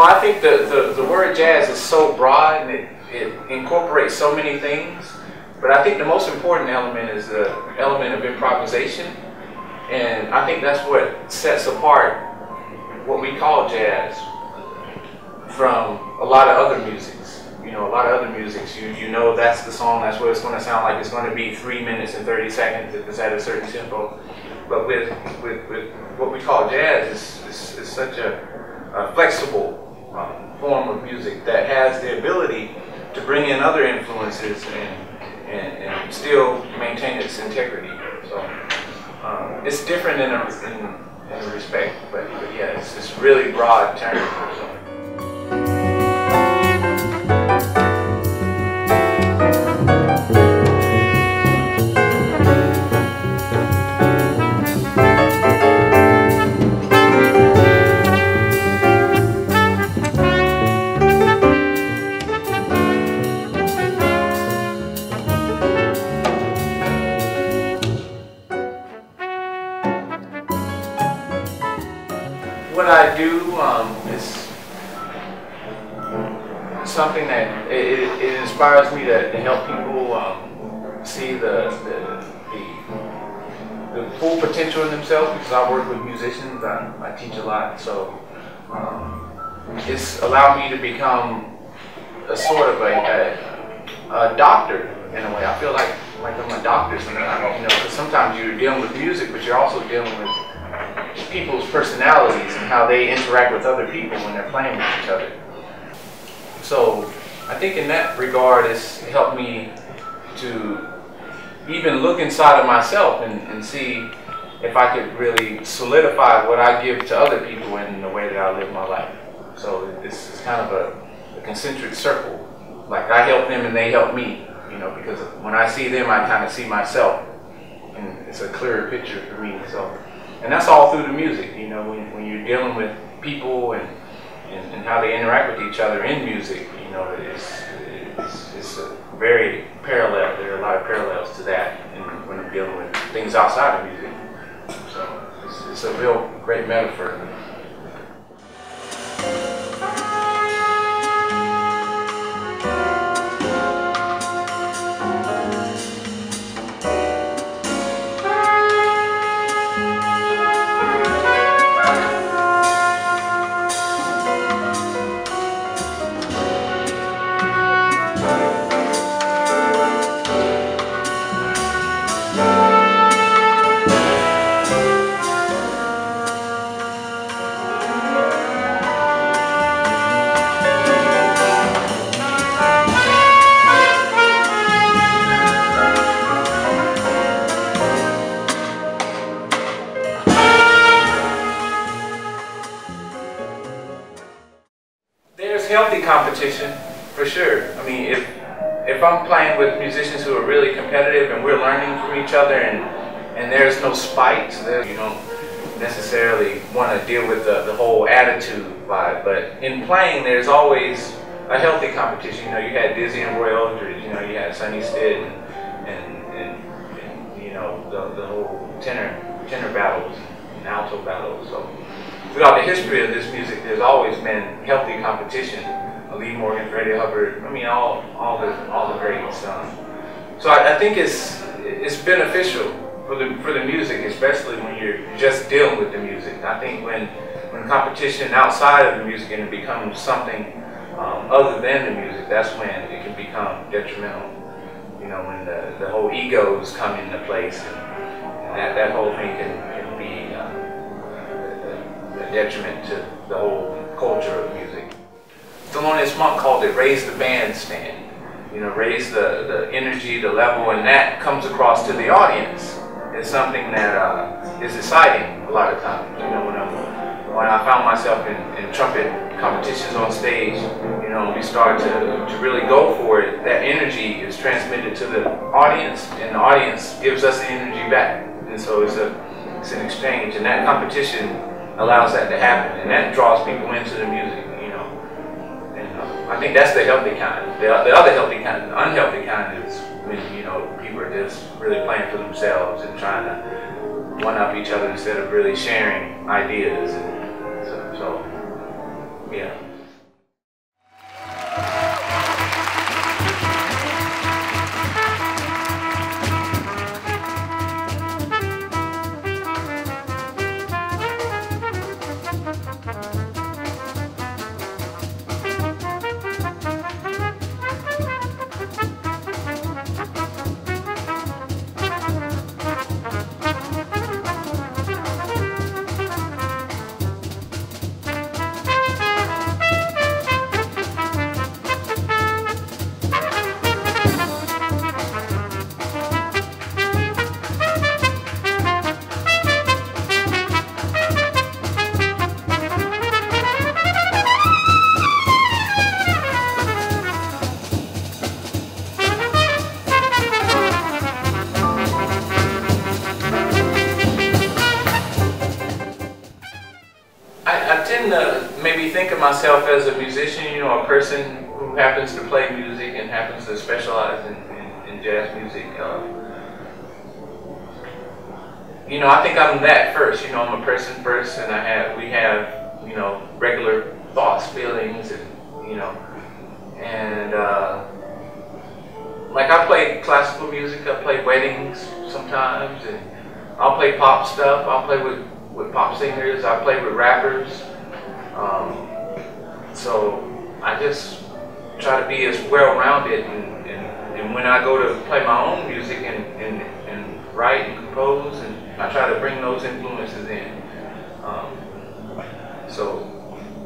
I think the word jazz is so broad and it incorporates so many things, but I think the most important element is the element of improvisation, and I think that's what sets apart what we call jazz from a lot of other musics. A lot of other musics, you know that's the song, that's what it's going to sound like. It's going to be 3 minutes and 30 seconds if it's at a certain tempo. But with what we call jazz, is such a flexible form of music that has the ability to bring in other influences and still maintain its integrity. So it's different in a respect, but yeah, it's really broad term. So. What I do is something that it inspires me to help people see the full potential in themselves, because I work with musicians, I teach a lot, so it's allowed me to become a sort of a doctor in a way. I feel like I'm a doctor sometimes, because sometimes you're dealing with music, but you're also dealing with people's personalities and how they interact with other people when they're playing with each other. So I think in that regard it's helped me to even look inside of myself and see if I could really solidify what I give to other people in the way that I live my life. So it's kind of a concentric circle. Like I help them and they help me, because when I see them I kind of see myself, and it's a clearer picture for me. So. And that's all through the music, when you're dealing with people and how they interact with each other in music, it's a very parallel. There are a lot of parallels to that when I'm dealing with things outside of music. So it's a real great metaphor. Healthy competition, for sure. I mean, if I'm playing with musicians who are really competitive and we're learning from each other and there's no spite, so you don't necessarily want to deal with the whole attitude vibe, but in playing there's always a healthy competition. You had Dizzy and Roy Eldridge, you had Sonny Stitt and the whole tenor battles and alto battles. So throughout the history of this music, there's always been healthy competition. Lee Morgan, Freddie Hubbard, I mean, all the greats. So I think it's beneficial for the music, especially when you're just dealing with the music. I think when competition outside of the music and it becomes something other than the music, that's when it can become detrimental. When the whole egos come into place, and that whole thing can be a detriment to the whole culture of music. Thelonious Monk called it raise the bandstand. Raise the energy, the level, and that comes across to the audience. It's something that is exciting a lot of times. When I found myself in trumpet competitions on stage, we started to really go for it. That energy is transmitted to the audience, and the audience gives us the energy back. And so it's an exchange, and that competition allows that to happen, and that draws people into the music. And I think that's the healthy kind. The other healthy kind, the unhealthy kind, is when people are just really playing for themselves and trying to one-up each other instead of really sharing ideas. And so yeah. maybe think of myself as a musician, you know, a person who happens to play music and happens to specialize in jazz music. You know, I think I'm that first. You know, I'm a person first, and we have, you know, regular thoughts, feelings, and you know, and like I play classical music. I play weddings sometimes, and I'll play pop stuff. I'll play with pop singers. I play with rappers. So I just try to be as well-rounded, and when I go to play my own music and write and compose, and I try to bring those influences in. So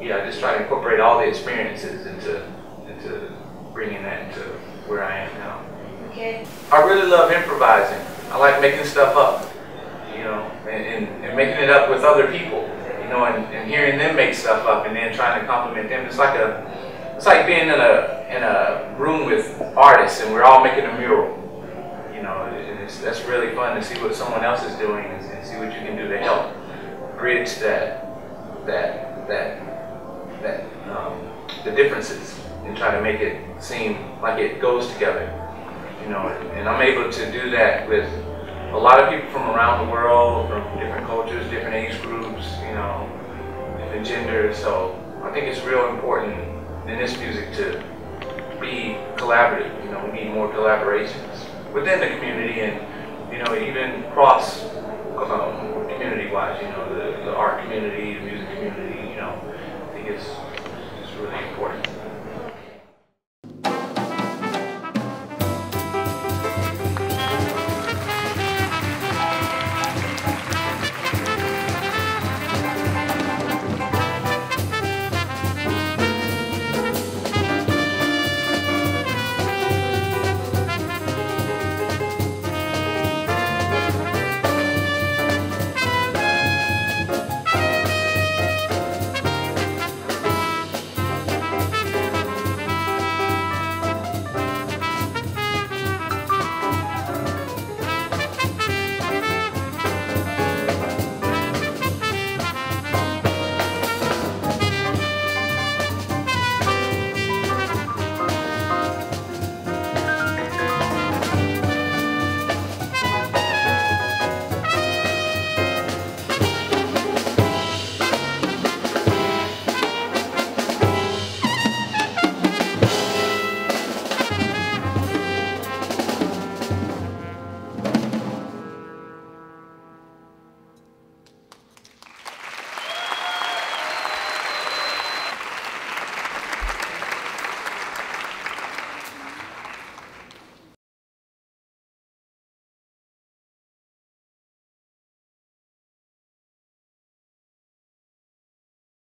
yeah, I just try to incorporate all the experiences into bringing that into where I am now. Okay. I really love improvising. I like making stuff up, you know, and making it up with other people, you know, and hearing them make stuff up and then trying to compliment them. It's like being in a room with artists and we're all making a mural. You know, that's really fun to see what someone else is doing and see what you can do to help bridge the differences and try to make it seem like it goes together. You know, and I'm able to do that with a lot of people from around the world, from different cultures, different age groups, you know, different genders. So I think it's real important in this music to be collaborative. You know, we need more collaborations within the community and, you know, even cross community-wise, you know, the art community, the music community, you know, I think it's